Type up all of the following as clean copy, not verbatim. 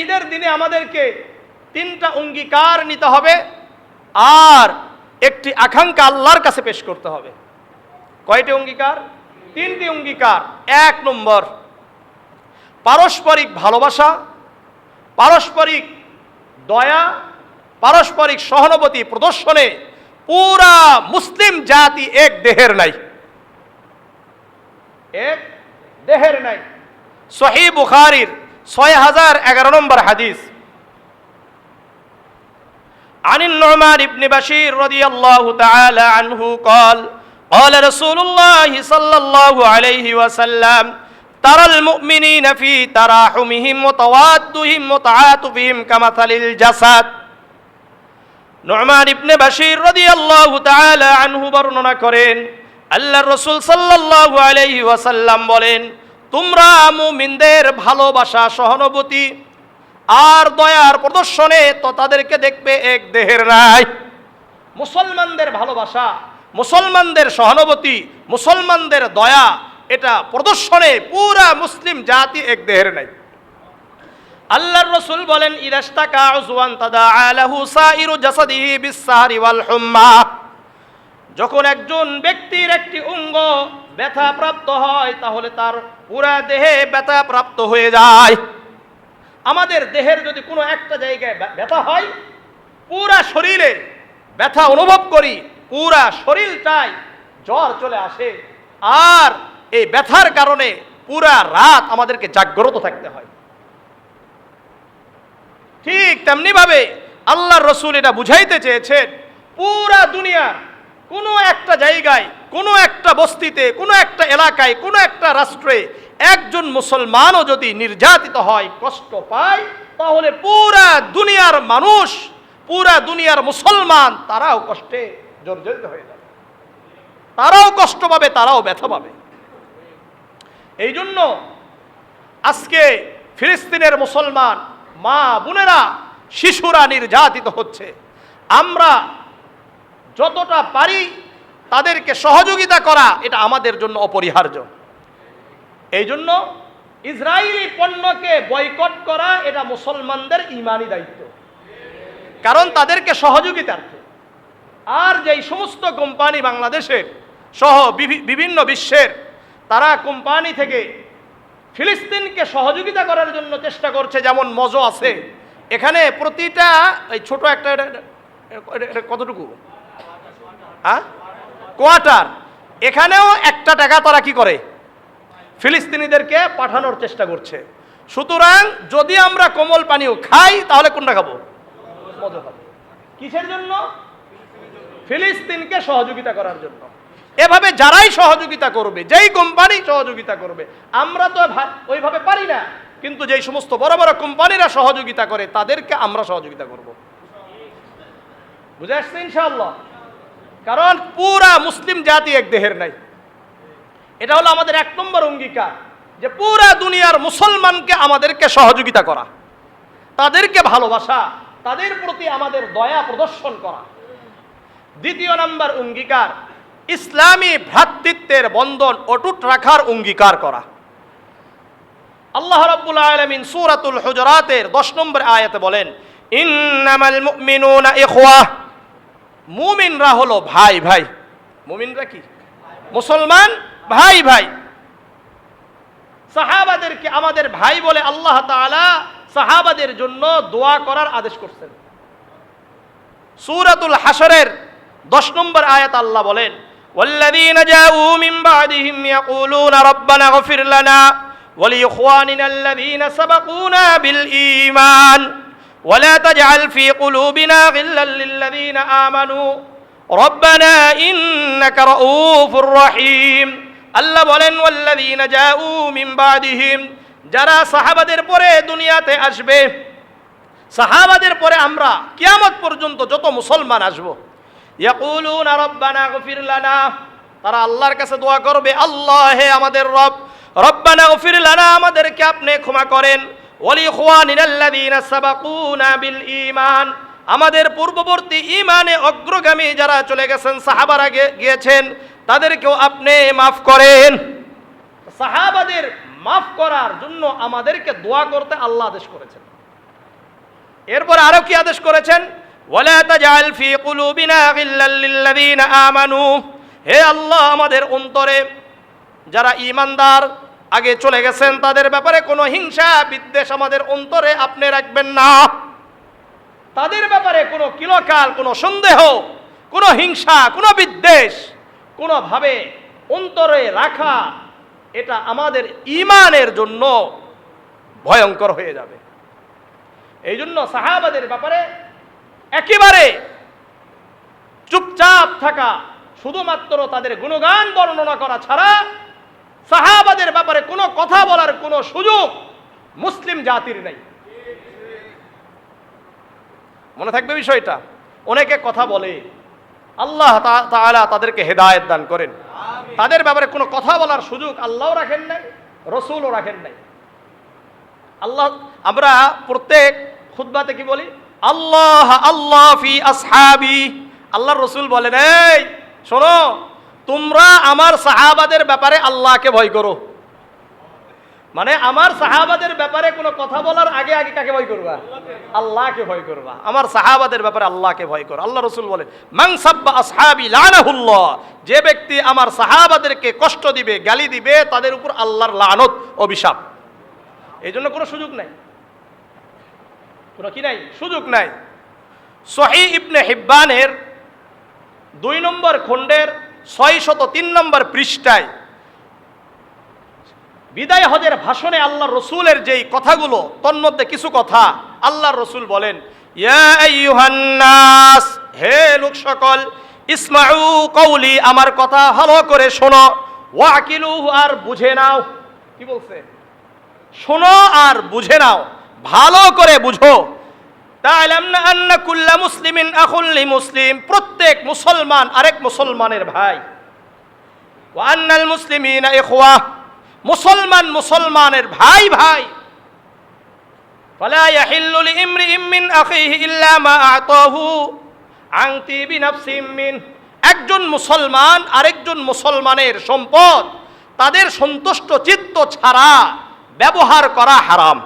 ঈদের দিনে আমাদেরকে 3টা অঙ্গীকার নিতে হবে আর একটি আকাঙ্ক্ষা আল্লাহর কাছে পেশ করতে হবে। কয়টি অঙ্গীকার? 3টি অঙ্গীকার। 1 নম্বর, পারস্পরিক ভালোবাসা, পারস্পরিক দয়া, পারস্পরিক সহানুভূতি প্রদর্শনে পুরা মুসলিম জাতি এক দেহের নাই, এক দেহের নাই। সহিহ বুখারীর 6011 নম্বর হাদিস, عن النعمان بن بشير رضي الله تعالى عنه قال قال رسول الله صلى الله عليه وسلم ترى المؤمنين في تراحمهم وتوادهم وتعاطفهم كمثل الجسد। নু'মান ইবনে বাশীর রাদিয়াল্লাহু তাআলা আনহু বর্ণনা করেন, আল্লাহর রাসূল সাল্লাল্লাহু আলাইহি ওয়াসাল্লাম বলেন, তোমরা মুমিনদের ভালোবাসা, সহানুভূতি আর দয়ার প্রদর্শনে তো তাদেরকে দেখবে এক দেহের নাই। মুসলমানদের ভালোবাসা, মুসলমানদের সহানুভূতি, মুসলমানদের দয়া, এটা প্রদর্শনে পুরা মুসলিম জাতি এক দেহের নাই। আল্লাহর রাসূল বলেন, ইদাশতাকা উযওয়ান তাদাআ লাহু সাইরু জাসাদিহি বিসসাহরি ওয়াল হুম্মা। যখন একজন ব্যক্তির একটি অঙ্গ ব্যথাপ্রাপ্ত হয় তাহলে তার পুরা দেহে ব্যথাপ্রাপ্ত হয়ে যায়। আমাদের দেহের যদি কোনো একটা জায়গায় ব্যথা হয়, পুরা শরীরে ব্যথা অনুভব করি, পুরা শরীরটাই জ্বর চলে আসে, আর এই ব্যথার কারণে পুরা রাত আমাদেরকে জাগ্রত থাকতে হয়। ঠিক তেমনি ভাবে আল্লাহর রাসূল এটা বুঝাইতে চেয়েছেন, পুরা দুনিয়া কোনো একটা জায়গায়, কোনো একটা বস্তিতে, কোনো একটা এলাকায়, কোনো একটা রাষ্ট্রে একজন মুসলমানও যদি নির্যাতিত হয়, কষ্ট পায়, তাহলে পুরা দুনিয়ার মানুষ, পুরা দুনিয়ার মুসলমান তারাও কষ্টে জর্জরিত হয়ে যাবে, তারাও কষ্ট পাবে, তারাও ব্যথা পাবে। এই জন্য আজকে ফিলিস্তিনের মুসলমান মা বোনেরা, শিশুরা নির্যাতিত হচ্ছে। আমরা যতটা পারি তাদেরকে সহযোগিতা করা, এটা আমাদের জন্য অপরিহার্য। এই জন্য ইসরায়েলি পণ্যকে বয়কট করা এটা মুসলমানদের ঈমানি দায়িত্ব, কারণ তাদেরকে সহযোগিতার্থে। আর যেই সমস্ত কোম্পানি বাংলাদেশের সহ বিভিন্ন বিশ্বের, তারা কোম্পানি থেকে ফিলিস্তিনকে সহযোগিতা করার জন্য চেষ্টা করছে, যেমন মজো আছে, এখানে প্রতিটা এই ছোট একটা কতটুকু কোয়ার্টার, এখানেও 1 টাকা তারা কি করে, ফিলিস্তিনিদেরকে পাঠানোর চেষ্টা করছে। সুতরাং যদি আমরা কোমল পানীয় খাই তাহলে কোনটা খাবো? মজো খাবো। কিসের জন্য? ফিলিস্তিনকে সহযোগিতা করার জন্য। এভাবে যারাই সহযোগিতা করবে, যেই কোম্পানি সহযোগিতা করবে, আমরা তো ওইভাবে পারি না, কিন্তু যেই সমস্ত বড় বড় কোম্পানিরা সহযোগিতা করে তাদেরকে আমরা সহযোগিতা করব। বুঝে আসছে ইনশাআল্লাহ? কারণ পুরা মুসলিম জাতি এক দেহের নাই। এটা হলো আমাদের 1 নম্বর অঙ্গীকার, যে পুরা দুনিয়ার মুসলমানকে আমাদেরকে সহযোগিতা করা, তাদেরকে ভালোবাসা, তাদের প্রতি আমাদের দয়া প্রদর্শন করা। 2 নম্বর অঙ্গীকার, ইসলামী ভ্রাতৃত্বের বন্ধন অটুট রাখার অঙ্গীকার করা। আল্লাহ রাব্বুল আলামিন সূরাতুল হুজুরাতের 10 নম্বর আয়াতে বলেন, ইন্নামাল মুমিনুনা ইখওয়া। মুমিনরা হলো ভাই ভাই। মুমিনরা কি? মুসলমান ভাই ভাই। সাহাবাদেরকে আমাদের ভাই বলে আল্লাহ তাআলা সাহাবাদের জন্য দোয়া করার আদেশ করছেন। সূরাতুল হাশরের 10 নম্বর আয়াত আল্লাহ বলেন, ওয়াল্লাযীনা জাউ মিন বা'দিহিম ইয়াকুলুনা রাব্বানা ইগফির লানা ওয়া লিইখওয়ানিনা আল্লাযীনা সাবাকুনা বিল ঈমান ওয়া লা তাজআল ফী কুলুবিনা গিল্লাল লিল্লাযীনা আমানু রাব্বানা ইন্নাকা রাউফুর রহিম। আল্লাহ বলেন, ওয়াল্লাযীনা জাউ মিন বা'দিহিম, যারা সাহাবাদের পরে দুনিয়াতে আসবে, সাহাবাদের পরে আমরা কিয়ামত পর্যন্ত যত মুসলমান আসব, ইয়াকুলুনা রাব্বানা ইগফির লানা, তারা আল্লাহর কাছে দোয়া করবে, আল্লাহ হে আমাদের রব, রব্বানা ইগফির লানা, আমাদেরকে আপনি ক্ষমা করেন, ওয়া লিইখওয়ানিনাল্লাযীনা সাবাকুনা বিল ঈমান, আমাদের পূর্ববর্তী ঈমানে অগ্রগামী যারা চলে গেছেন, সাহাবারা গিয়েছেন, তাদেরকেও আপনি মাফ করেন। সাহাবাদের মাফ করার জন্য আমাদেরকে দোয়া করতে আল্লাহ আদেশ করেছেন। এরপর আরো কি আদেশ করেছেন, ওয়ালা তাজআল ফি কুলুবিনা গিল্লাল লিল্লাযীনা আমানু, হে আল্লাহ আমাদের অন্তরে যারা ঈমানদার আগে চলে গেছেন তাদের ব্যাপারে কোনো হিংসা বিদ্বেষ আমাদের অন্তরে আপনি রাখবেন না। তাদের ব্যাপারে কোনো কিলকাল, কোনো সন্দেহ, কোনো হিংসা, কোনো বিদ্বেষ কোনোভাবে অন্তরে রাখা, এটা আমাদের ঈমানের জন্য ভয়ঙ্কর হয়ে যাবে। এই জন্য সাহাবাদের ব্যাপারে একেবারে চুপচাপ থাকা, শুধুমাত্র তাদের গুণগান বর্ণনা করা ছাড়া সাহাবাদের ব্যাপারে কোনো কথা বলার কোনো সুযোগ মুসলিম জাতির নেই। মনে থাকবে বিষয়টা। অনেকে কথা বলে, আল্লাহ তাআলা তাদেরকে হেদায়েত দান করেন। তাদের ব্যাপারে কোনো কথা বলার সুযোগ আল্লাহও রাখেন নাই, রসুলও রাখেন নাই। আল্লাহ, আমরা প্রত্যেক খুতবাতে কি বলি, আল্লাহ আল্লাহ ফি আসহাবি। আল্লাহর রসুল বলেন, এই শোনো, তোমরা আমার সাহাবাদের ব্যাপারে আল্লাহকে ভয় করো। মানে আমার সাহাবাদের ব্যাপারে কোনো কথা বলার আগে আগে কাকে ভয় করবা? আল্লাহকে ভয় করবা। আমার সাহাবাদের ব্যাপারে আল্লাহকে ভয় করো। আল্লাহ রসুল বলেন, মান সাব্বা আসহাবি লানাহুল্লাহ, যে ব্যক্তি আমার সাহাবাদেরকে কষ্ট দিবে, গালি দিবে, তাদের উপর আল্লাহর লানত, অভিশাপ। এই জন্য কোনো সুযোগ নাই, কোনো কি নাই, সুযোগ নাই। সহিহ ইবনে হিব্বানের 2 নম্বর খণ্ডের 603 নম্বর পৃষ্ঠায় বিদায় হজের ভাষণে আল্লাহর রসুলের যেই কথাগুলো, তন্মধ্যে কিছু কথা আল্লাহর রসুল বলেন, ইয়া আইয়ুহান নাস, হে লোক সকল, ইসমাউ কওলি, আমার কথা ভালো করে শোনো, ওয়াকিলু, আর বুঝে নাও। কি বলছে? শোনো আর বুঝে নাও, ভালো করে বুঝো। তা'লামনা আন্না কুল্লা মুসলিমিন আখুল লিমুসলিম, প্রত্যেক মুসলমান আরেক মুসলমানের ভাই। ওয়া আন্নাল মুসলিমিনা ইখওয়া, মুসলমান মুসলমানের ভাই ভাই। ফালা ইয়াহিল্লু লিইমরিইম মিন আখিহি ইল্লা মা আ'তাহু আন তিবি নাফসিম মিন, একজন মুসলমান আরেকজন মুসলমানের সম্পদ তাদের সন্তুষ্ট চিত্ত ছাড়া ব্যবহার করা হারাম।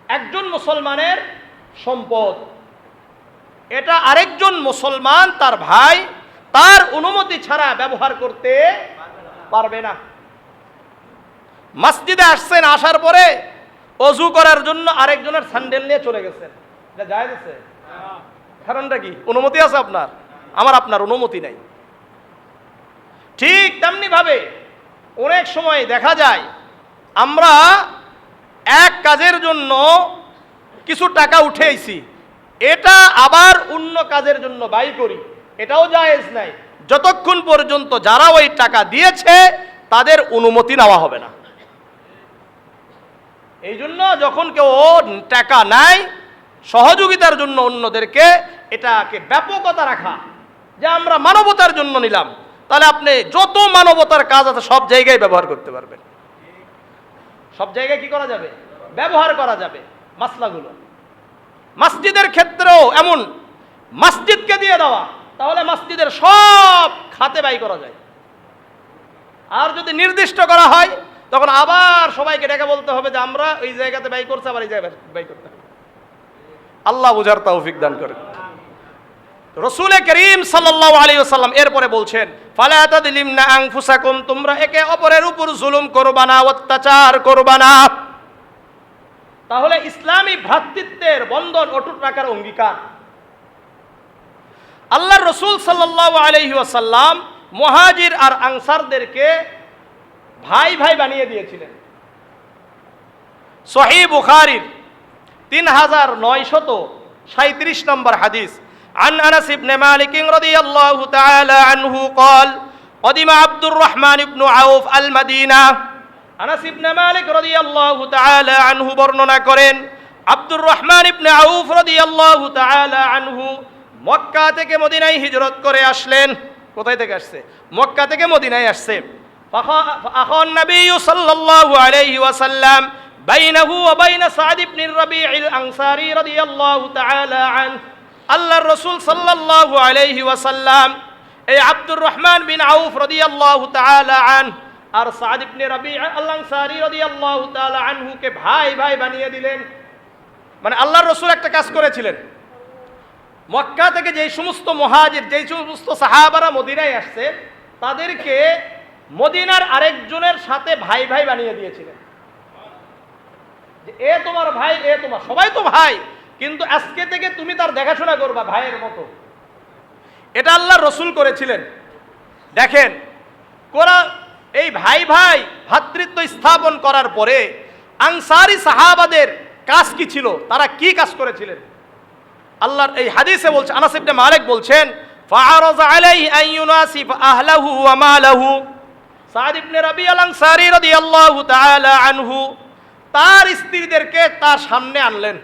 একজন মুসলমানের সম্পদ, এটা আরেকজন মুসলমান তার ভাই তার অনুমতি ছাড়া ব্যবহার করতে পারবে না। মসজিদে আসছেন, আসার পরে অজু করার জন্য আরেকজনের স্যান্ডেল নিয়ে চলে গেছেন, এটা জায়েজ আছে? কারণটা কি? অনুমতি আছে আপনার, আমার আপনার অনুমতি নাই। ঠিক তেমনি ভাবে অনেক সময় দেখা যায় আমরা এক কাজের জন্য কিছু টাকা উঠেইছি, এটা আবার অন্য কাজের জন্য ব্যয় করি, এটাও জায়েজ নাই, যতক্ষণ পর্যন্ত যারা ওই টাকা দিয়েছে তাদের অনুমতি নেওয়া হবে না। এই জন্য যখন কেউ টাকা নেয় সহযোগিতার জন্য অন্যদেরকে, এটাকে ব্যাপকতা রাখা, যে আমরা মানবতার জন্য নিলাম, তাহলে আপনি যত মানবতার কাজ আছে সব জায়গায় ব্যবহার করতে পারবেন। সব জায়গায় কি করা যাবে? ব্যবহার করা যাবে মাসলাগুলো। মসজিদের ক্ষেত্রেও এমন, মসজিদকে দিয়ে দেওয়া, তাহলে মসজিদের সব খাতে ব্যয় করা যায়। আর যদি নির্দিষ্ট করা হয় তখন আবার সবাইকে ডেকে বলতে হবে যে আমরা এই জায়গাতে ব্যয় করছি, আবার এই জায়গায় ব্যয় করতে হবে। আল্লাহ বুঝার তৌফিক দান করেন। রাসূল করিম সাল্লাল্লাহু আলাইহি ওয়াসাল্লাম এরপরে বলছেন, ফালা তাযলিমনা আনফুসাকুম, তোমরা একে অপরের উপর জুলুম করবা না, অত্যাচার করবা না। তাহলে ইসলামী ভ্রাতৃত্বের বন্ধন অটুট রাখার অঙ্গীকার। আল্লাহর রাসূল সাল্লাল্লাহু আলাইহি ওয়াসাল্লাম মুহাজির আর আনসারদেরকে ভাই ভাই বানিয়ে দিয়েছিলেন। সহিহ বুখারীর 3937 নম্বর হাদিস, عن أنس بن مالك رضي الله تعالى عنه قال قدم عبد الرحمن بن عوف المدينة। আনাস ইবনে মালিক রাদিয়াল্লাহু তাআলা আনহু বর্ণনা করেন, আব্দুর রহমান ইবনে আউফ রাদিয়াল্লাহু তাআলা আনহু মক্কা থেকে মদিনায় হিজরত করে আসলেন। কোথায় থেকে আসছে? মক্কা থেকে মদিনায় আসছে। ফাখান নবী সাল্লাল্লাহু আলাইহি ওয়াসাল্লাম বাইনাহু ওয়া বাইনা সাদ ইবনে রাবি'আল আনসারী রাদিয়াল্লাহু তাআলা আনহু। আল্লাহর রাসূল সাল্লাল্লাহু আলাইহি ওয়াসাল্লাম এই আব্দুর রহমান বিন আউফ রাদিয়াল্লাহু তাআলা আনহু আর সাদ ইবনে রাবি'আল আনসারী রাদিয়াল্লাহু তাআলা আনহুকে ভাই ভাই বানিয়ে দিলেন। মানে আল্লাহর রসুল একটা কাজ করেছিলেন, মক্কা থেকে যেই সমস্ত মুহাজির, যেই সমস্ত সাহাবারা মদিনায় আসছে, তাদেরকে মদিনার আরেকজনের সাথে ভাই ভাই বানিয়ে দিয়েছিলেন। এ তোমার ভাই, এ তোমার, সবাই তো ভাই, কিন্তু আজকে থেকে তুমি তার দেখাশোনা করবা ভাইয়ের মতো। এটা আল্লাহর রসুল করেছিলেন। দেখেন এই ভাই ভাই ভ্রাতৃত্ব স্থাপন করার পরে আনসারী সাহাবাদের কাজ কি ছিল, তারা কি কাজ করেছিলেন? আল্লাহর এই হাদিসে বলছে, আনাস ইবনে মালিক বলছেন, ফাআরাযা আলাইহি আন ইউনাসিফ আহলাহু ওয়া মালাহু। সাদ ইবনে রাবিআল আনসারী রাদিয়াল্লাহু তাআলা আনহু তার স্ত্রীদেরকে তার সামনে আনলেন,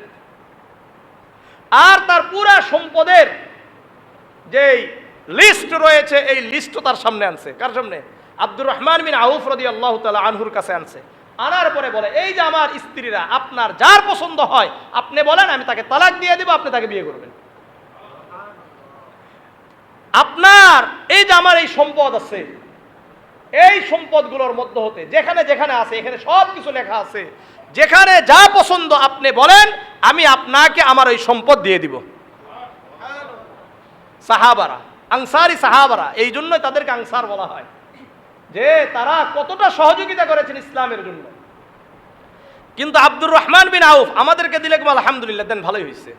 আর তার পুরা সম্পদের যেই লিস্ট রয়েছে এই লিস্ট তার সামনে আনছে। কার সামনে? আব্দুর রহমান বিন আউফ রাদিয়াল্লাহু তাআলা আনহুর কাছে আনছে। আনার পরে বলে, এই যে আমার স্ত্রীরা, আপনার যার পছন্দ হয় আপনি বলেন, আমি তাকে তালাক দিয়ে দেব, আপনি তাকে বিয়ে করবেন। আপনার এই যে আমার এই সম্পদ আছে, এই সম্পদগুলোর মধ্যে হতে যেখানে যেখানে আছে, এখানে সব কিছু লেখা আছে, যেখানে যা পছন্দ আপনি বলেন, আমি আপনাকে আমার ওই সম্পদ দিয়ে দিব। সাহাবারা, আনসারী সাহাবারা, এই জন্যই তাদেরকে আনসার বলা হয়, যে তারা কতটা সহযোগিতা করেছেন ইসলামের জন্য। কিন্তু আব্দুর রহমান বিন আউফ আমাদেরকে দিলে আলহামদুলিল্লাহ, দেন ভালোই হয়েছে।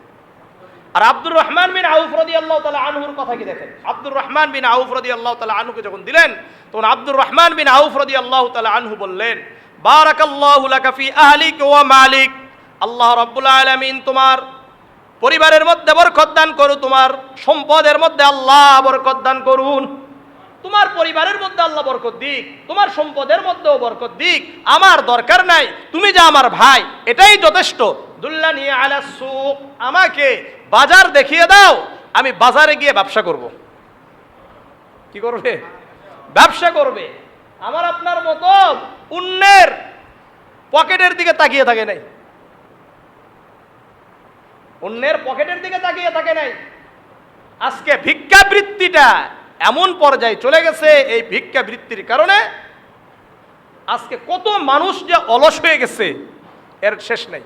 আর আব্দুর রহমান বিন আউফ রাদিয়াল্লাহু তাআলা আনহুর কথা কি দেখেন, আব্দুর রহমান বিন আউফ রাদিয়াল্লাহু তাআলা আনহুকে যখন দিলেন, তখন আব্দুর রহমান বিন আউফ রাদিয়াল্লাহু তাআলা আনহু বললেন, বারাকাল্লাহু লাকা ফি আহলিক ওয়া মালিক। আল্লাহ রাব্বুল আলামিন তোমার পরিবারের মধ্যে বরকত দান করুন, তোমার সম্পদের মধ্যে আল্লাহ বরকত দান করুন। তোমার পরিবারের মধ্যে আল্লাহ বরকত দিক, তোমার সম্পদের মধ্যেও বরকত দিক। আমার দরকার নাই, তুমি যে আমার ভাই এটাই যথেষ্ট। দুল্লানি আলা সুক, আমাকে বাজার দেখিয়ে দাও, আমি বাজারে গিয়ে ব্যবসা করব। কি করবে? ব্যবসা করবে। আমার আপনার মতো অন্যের পকেটের দিকে তাকিয়ে থাকে নাই, অন্যের পকেটের দিকে তাকিয়ে থাকে নাই। আজকে ভিক্ষাবৃত্তিটা এমন পর্যায়ে চলে গেছে, এই ভিক্ষাবৃত্তির কারণে আজকে কত মানুষ যে অলস হয়ে গেছে এর শেষ নেই।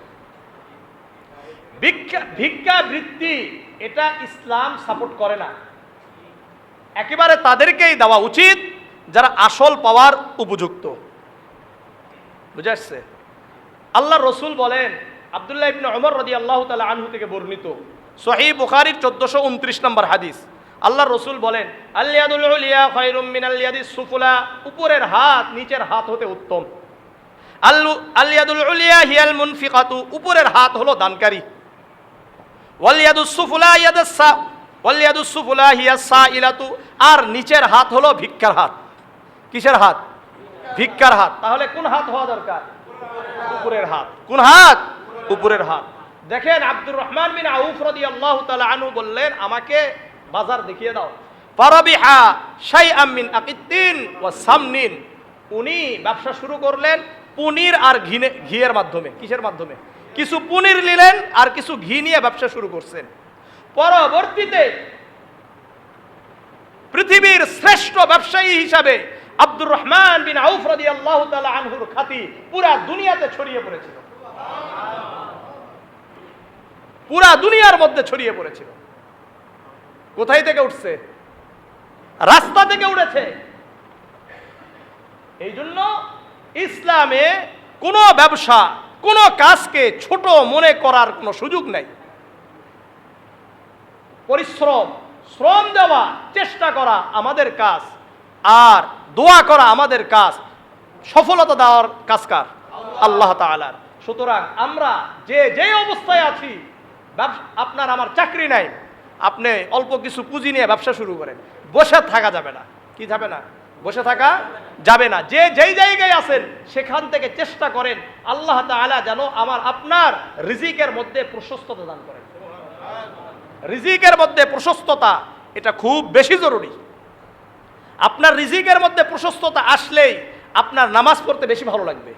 ভিক্ষাবৃত্তি এটা ইসলাম সাপোর্ট করে না। একেবারে তাদেরকেই দেওয়া উচিত যারা আসল পাওয়ার উপযুক্ত। বুঝে আসছে? আল্লাহ রসুল বলেন, আব্দুল্লাহ ইবনে ওমর রাদিয়াল্লাহু তাআলা আনহু থেকে বর্ণিত, সহিহ বুখারীর 1429 নম্বর হাদিস, আল্লাহ রসুল বলেন, আল ইয়াদুল উলিয়া খায়রুম মিনাল ইয়াদিস সুফলা। উপরের হাত নিচের হাত হতে উত্তম। আল ইয়াদুল উলিয়া হিয়াল মুনফিকাতু, উপরের হাত হলো দানকারী। ওয়াল ইয়াদুস সুফলা ওয়াল ইয়াদুস সুফলা হিয়াস সাইলাতু, আর নিচের হাত হলো ভিক্ষার হাত। কিসের হাত? ভিক্ষার হাত। তাহলে কোন হাত হওয়া দরকার? উপরের হাত। কোন হাত? উপরের হাত। দেখেন আব্দুর রহমান বিন আউফ রাদিয়াল্লাহু তাআলা আনহু বললেন, আমাকে বাজার দেখিয়ে দাও। ফারাবিহা শাইআম মিন আকিতিন ওয়া সামনিন, উনি ব্যবসা শুরু করলেন পনির আর ঘিয়ের মাধ্যমে। কিসের মাধ্যমে? কিছু পনির নিলেন আর কিছু ঘি নিয়ে ব্যবসা শুরু করছেন। পরবর্তীতে পৃথিবীর শ্রেষ্ঠ ব্যবসায়ী হিসাবে আব্দুর রহমান বিন আউফ রাদিয়াল্লাহু তাআলা আনহুর খ্যাতি পুরা দুনিয়াতে ছড়িয়ে পড়েছিল, পুরা দুনিয়ার মধ্যে ছড়িয়ে পড়েছিল। কোথায় থেকে উঠছে? রাস্তা থেকে উঠেছে। এই জন্য ইসলামে কোনো ব্যবসা, কোনো কাজকে ছোট মনে করার কোনো সুযোগ নাই। পরিশ্রম, শ্রম দেওয়া, চেষ্টা করা আমাদের কাজ, আর দোয়া করা আমাদের কাজ। সফলতা দেওয়ার কাজ কার? আল্লাহ তাআলার। সুতরাং আমরা যে অবস্থায় আছি, আপনার আমার চাকরি নাই, আপনি অল্প কিছু পুঁজি নিয়ে ব্যবসা শুরু করেন, বসে থাকা যাবে না। কি যাবে না? বসে থাকা যাবে না। যেই জায়গায় আছেন সেখান থেকে চেষ্টা করেন আল্লাহ তাআলা যেন আমার আপনার রিজিকের মধ্যে প্রশস্ততা দান করেন। রিজিকের মধ্যে প্রশস্ততা এটা খুব বেশি জরুরি। আপনার রিজিকের মধ্যে প্রশস্ততা আসলেই আপনার নামাজ পড়তে বেশি ভালো লাগবে,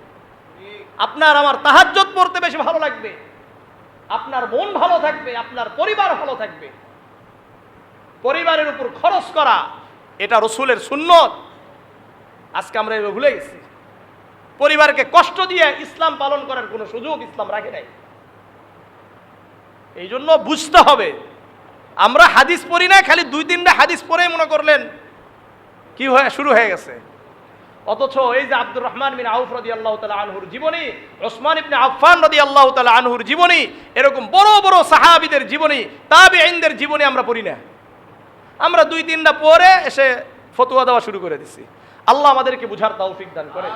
আপনার আমার তাহাজ্জুদ পড়তে বেশি ভালো লাগবে, আপনার মন ভালো থাকবে, আপনার পরিবার ভালো থাকবে। পরিবারের উপর খরচ করা এটা রাসূলের সুন্নত। আজকে আমরা এগুলো ভুলে গেছি। পরিবারকে কষ্ট দিয়ে ইসলাম পালন করার কোনো সুযোগ ইসলাম রাখে নাই। এই জন্য বুঝতে হবে। আমরা হাদিস পড়ি না, খালি 2-3টা হাদিস পড়ে মনে করলেন কি হয়ে শুরু হয়ে গেছে। অথচ এই যে আব্দুর রহমান বিন আউফ রাদিয়াল্লাহু তাআলা আনহুর জীবনী, ওসমান ইবনে আফফান রাদিয়াল্লাহু তাআলা আনহুর জীবনী, এরকম বড় বড় সাহাবীদের জীবনী, তাবিঈনদের জীবনী আমরা পড়ি না। আমরা 2-3টা পড়ে এসে ফতোয়া দেওয়া শুরু করে দিছি। আল্লাহ আমাদেরকে বুঝার তৌফিক দান করে।